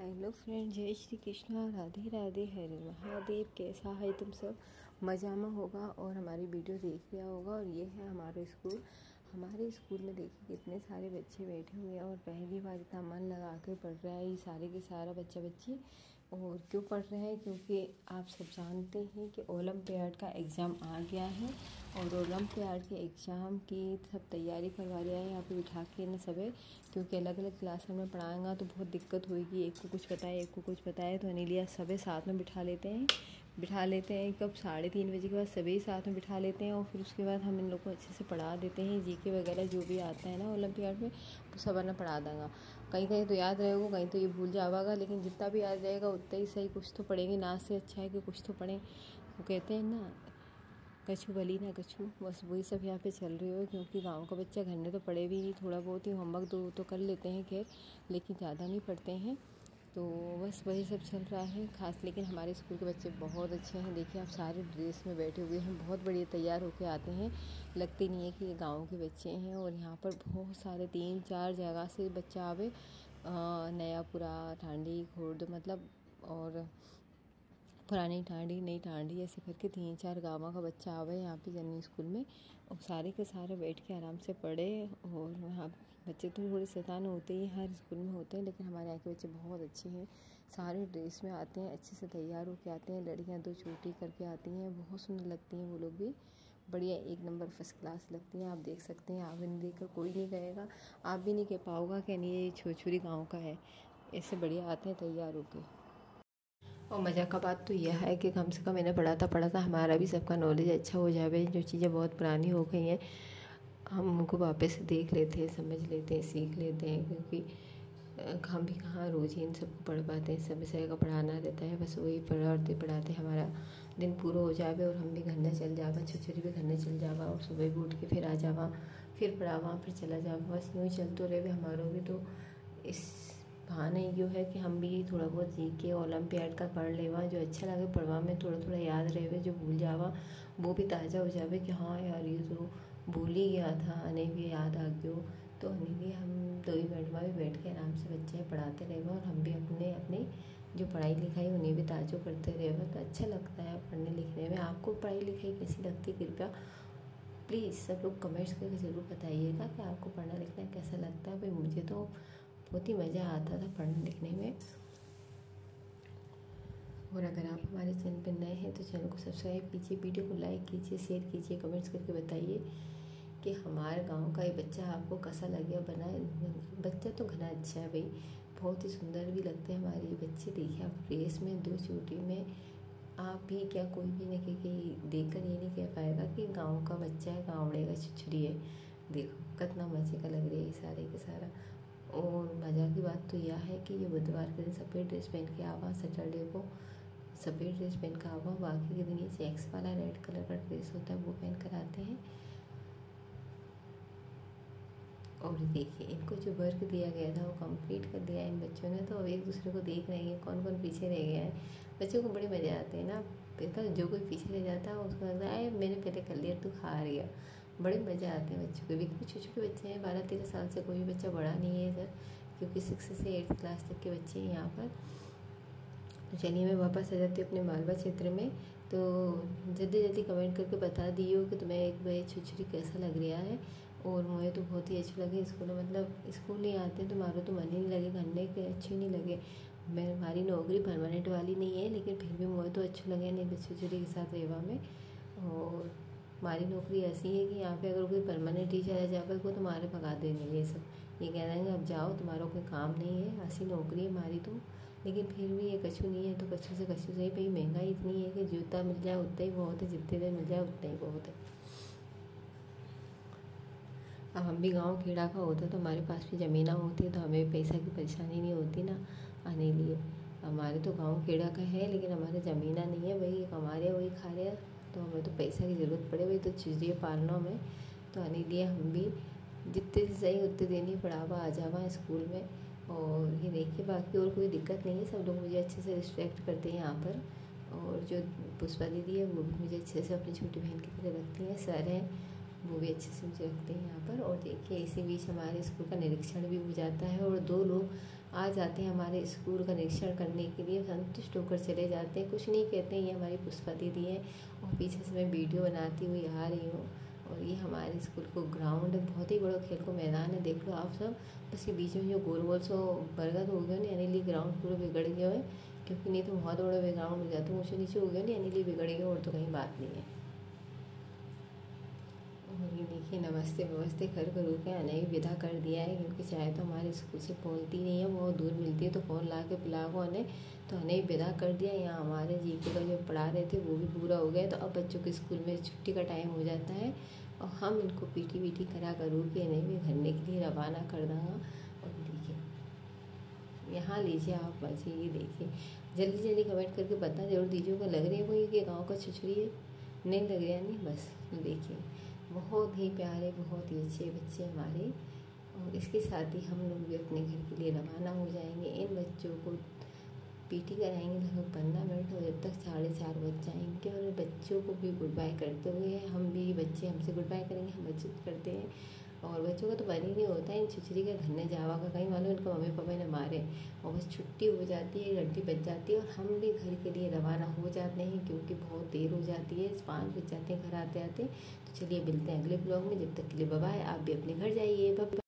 Hello friend, जय श्री कृष्णा, राधे राधे, हरे महादेव। कैसा है तुम सब? मजा में होगा और हमारी वीडियो देख लिया होगा। और ये है हमारा स्कूल। हमारे स्कूल में देखिए कितने सारे बच्चे बैठे हुए हैं और पहली बार इतना मन लगा के पढ़ रहा है ये सारे के सारा बच्चा बच्ची। और क्यों पढ़ रहे हैं? क्योंकि आप सब जानते हैं कि ओलंपियाड का एग्ज़ाम आ गया है और ओलंपियाड के एग्ज़ाम की सब तैयारी करवा रहे हैं यहाँ पे बिठा के न सबे। क्योंकि अलग अलग क्लास में पढ़ाएंगा तो बहुत दिक्कत होगी, एक को कुछ बताए एक को कुछ बताए। तो अनिलिया सबे साथ में बिठा लेते हैं कब 3:30 बजे के बाद सभी साथ में बिठा लेते हैं। और फिर उसके बाद हम इन लोग को अच्छे से पढ़ा देते हैं। जीके वगैरह जो भी आता है ना ओलंपियाड में वो सब ना पढ़ा देंगे। कहीं कहीं तो याद रहेगा, कहीं तो ये भूल जाएगा, लेकिन जितना भी याद रहेगा उतना ही सही। कुछ तो पढ़ेंगे ना, से अच्छा है कि कुछ तो पढ़ें। वो कहते हैं ना, कछू बली ना कछू, बस वही सब यहाँ पे चल रही हो। क्योंकि गांव का बच्चा घर में तो पढ़े भी नहीं, थोड़ा बहुत ही होमवर्क तो कर लेते हैं खैर, लेकिन ज़्यादा नहीं पढ़ते हैं। तो बस वही सब चल रहा है खास। लेकिन हमारे स्कूल के बच्चे बहुत अच्छे हैं। देखिए आप सारे ड्रेस में बैठे हुए हैं, बहुत बढ़िया तैयार होके आते हैं। लगते नहीं है कि ये गाँव के बच्चे हैं। और यहाँ पर बहुत सारे 3-4 जगह से बच्चा आवे, नयापुरा, ठांडी, खुर्द, मतलब और पुरानी ठांडी, नई ठांडी, ऐसे करके 3-4 गाँव का बच्चा आवे यहाँ पे जननी स्कूल में। और सारे के सारे बैठ के आराम से पढ़े। और यहाँ बच्चे तो थोड़े शैतान होते ही हर स्कूल में होते हैं, लेकिन हमारे यहाँ के बच्चे बहुत अच्छे हैं। सारे ड्रेस में आते हैं, अच्छे से तैयार होके आते हैं। लड़कियाँ 2 चोटी करके आती हैं, बहुत सुंदर लगती हैं वो लोग भी। बढ़िया, एक नंबर फर्स्ट क्लास लगती हैं। आप देख सकते हैं, आप इन्हें देखकर कोई नहीं कहेगा, आप भी नहीं कह पाओगा कि नहीं ये छोछुरी गाँव का है। ऐसे बढ़िया आते हैं तैयार होके। और मज़ा का बात तो यह है कि कम से कम मैंने पढ़ा था हमारा भी सबका नॉलेज अच्छा हो जाए। जो चीज़ें बहुत पुरानी हो गई हैं हम उनको वापस से देख लेते हैं, समझ लेते हैं, सीख लेते हैं। क्योंकि हम भी कहाँ रोज़ ही इन सबको पढ़ पाते हैं, सब विषय का पढ़ाना रहता है। बस वही पढ़ाते हमारा दिन पूरा हो जावे और हम भी घर न चल जावा, छोटी भी घर न चल जावा। और सुबह भी उठ के फिर आ जावा, फिर पढ़ावा, फिर चला जावा। बस यूँ ही चलते रहे हमारों भी। तो इस बहाने यो है कि हम भी थोड़ा बहुत जी के ओलंपियाड का पढ़ लेवा, जो अच्छा लगे पढ़वा में, थोड़ा थोड़ा याद रहे, जो भूल जावा वो भी ताज़ा हो जावे कि हाँ यार ये तो भूल ही गया था, अने भी याद आ गयो। तो अने भी हम 2 ही मिनट में भी बैठ के आराम से बच्चे पढ़ाते रहे और हम भी अपने अपने जो पढ़ाई लिखाई उन्हें भी ताज़ा करते रहे। तो अच्छा लगता है पढ़ने लिखने में। आपको पढ़ाई लिखाई कैसी लगती है? कृपया प्लीज़ सब लोग कमेंट्स करके ज़रूर बताइएगा कि आपको पढ़ना लिखना कैसा लगता है। भाई मुझे तो बहुत ही मज़ा आता था पढ़ने लिखने में। और अगर आप हमारे चैनल पर नए हैं तो चैनल को सब्सक्राइब कीजिए, वीडियो को लाइक कीजिए, शेयर कीजिए, कमेंट्स करके बताइए कि हमारे गांव का ये बच्चा आपको कैसा लगे। बच्चा तो घना अच्छा है भाई, बहुत ही सुंदर भी लगते हैं हमारे ये बच्चे। देखिए आप ड्रेस में 2 चोटी में, आप भी क्या कोई भी नहीं कि देख कर ये नहीं कह पाएगा कि गाँव का बच्चा है, गाँवड़े का छुछुरी है। देखो कितना मज़े का लग रहा है ये सारे के सारा। और मज़ा की बात तो यह है कि ये बुधवार के दिन सफ़ेद ड्रेस पहन के आवा, सैटरडे को सफ़ेद ड्रेस पहन कर आवा। बाकी के दिन ये चेक्स वाला रेड कलर का ड्रेस होता है वो पहन कर आते हैं। और देखिए इनको जो वर्क दिया गया था वो कंप्लीट कर दिया इन बच्चों ने। तो अब एक दूसरे को देख रहे हैं कौन कौन पीछे रह गया है। बच्चों को बड़े मज़े आते हैं ना, जो कोई पीछे रह जाता है उसको लगता है मैंने पहले कर लिया, तू हार गया। बड़े मज़े आते हैं बच्चों को भी। कुछ छोटे छोटे बच्चे हैं, 12-13 साल से, कोई भी बच्चा बड़ा नहीं है इधर, क्योंकि 6 से 8 क्लास तक के बच्चे हैं यहाँ पर। तो चलिए मैं वापस आ जाती हूँ अपने मालवा क्षेत्र में। तो जल्दी जल्दी कमेंट करके बता दियो कि तुम्हें एक भाई छुछुरी कैसा लग रहा है। और मुझे तो बहुत ही अच्छे लगे स्कूल में, मतलब स्कूल नहीं आते तो हमारा तो मन ही नहीं लगे, घंटे के अच्छे नहीं लगे। मैं हमारी नौकरी परमानेंट वाली नहीं है, लेकिन फिर भी मुझे तो अच्छे लगे नहीं छुछुरी के साथ रेवा में। और हमारी नौकरी ऐसी है कि यहाँ पे अगर कोई परमानेंट टीचर आ जाए को तो हमारे भगा देंगे ये सब, ये कह देंगे अब जाओ तुम्हारा कोई काम नहीं है, ऐसी नौकरी है हमारी तो। लेकिन फिर भी ये कछु नहीं है तो कछु से सही। भाई महंगाई इतनी है कि जूता मिल जाए उतना ही बहुत है, जितने देर मिल जाए उतना ही बहुत है। अब हम भी गांव खेड़ा का होता तो हमारे पास भी ज़मीना होती तो हमें पैसा की परेशानी नहीं होती ना आने लिए। हमारे तो गांव खेड़ा का है लेकिन हमारे ज़मीना नहीं है, वही कमा रहे वही खा रहे, तो हमें तो पैसा की ज़रूरत पड़े भाई तो चीज़ें पालना में। तो आने लिए हम भी जितने से सही उतने दिन ही पढ़ावा आ जावा स्कूल में। और ये देखिए बाकी और कोई दिक्कत नहीं है, सब लोग मुझे अच्छे से रिस्पेक्ट करते हैं यहाँ पर। और जो पुष्पा दीदी है वो भी मुझे अच्छे से अपनी छोटी बहन की तरह रखती हैं। सर हैं वो भी अच्छे से मुझे रखते हैं यहाँ पर। और देखिए इसी बीच हमारे स्कूल का निरीक्षण भी हो जाता है और 2 लोग आ जाते हैं हमारे स्कूल का निरीक्षण करने के लिए, संतुष्ट होकर चले जाते हैं, कुछ नहीं कहते हैं। ये हमारी पुष्पा दीदी है और पीछे से मैं वीडियो बनाती हुई आ रही हूँ। और ये हमारे स्कूल को ग्राउंड है, बहुत ही बड़ा खेल को मैदान है, देख लो आप सब। बस ये बीच में जो गोल गोल सो बरगद हो गया ना, यानी लिए ग्राउंड पूरा बिगड़ गया है, क्योंकि नहीं तो बहुत बड़ा ग्राउंड हो जाता है, ऊँचे नीचे हो गया ना, यानी लिए बिगड़ गया, और तो कहीं बात नहीं है। और ये देखिए नमस्ते नमस्ते कर के अने भी विदा कर दिया है, क्योंकि चाहे तो हमारे स्कूल से पहुँचती नहीं है, बहुत दूर मिलती है, तो फ़ोन ला के बुला को अने, तो अने भी विदा कर दिया। यहाँ हमारे जीके का जो पढ़ा रहे थे वो भी पूरा हो गया, तो अब बच्चों के स्कूल में छुट्टी का टाइम हो जाता है और हम इनको पीटी वीटी करा करूँ के इन्हें भी घरने के लिए रवाना कर दूँगा। और देखिए यहाँ लीजिए आप बच्चे, ये देखिए जल्दी जल्दी कमेंट करके बता जरूर दीजिएगा, लग रही है कोई कि गाँव का छुछड़ी है, नहीं लग रहा नहीं। बस देखिए बहुत ही प्यारे, बहुत ही अच्छे बच्चे हमारे। और इसके साथ ही हम लोग भी अपने घर के लिए रवाना हो जाएंगे। इन बच्चों को पीटी कराएंगे लगभग 15 मिनट, और जब तक 4:30 बज जाएंगे। और बच्चों को भी गुड बाय करते हुए हम भी, बच्चे हमसे गुड बाय करेंगे, हम बच्चे करते हैं। और बच्चों का तो बन ही नहीं होता है इन छुछरी के घर ने जावा का, कहीं मालूम इनका मम्मी पापा ने मारे, और बस छुट्टी हो जाती है, घंटी बज जाती है और हम भी घर के लिए रवाना हो जाते हैं, क्योंकि बहुत देर हो जाती है, 5 बज जाते हैं घर आते आते। तो चलिए मिलते हैं अगले ब्लॉग में, जब तक के लिए बाय बाय। आप भी अपने घर जाइए, बाय।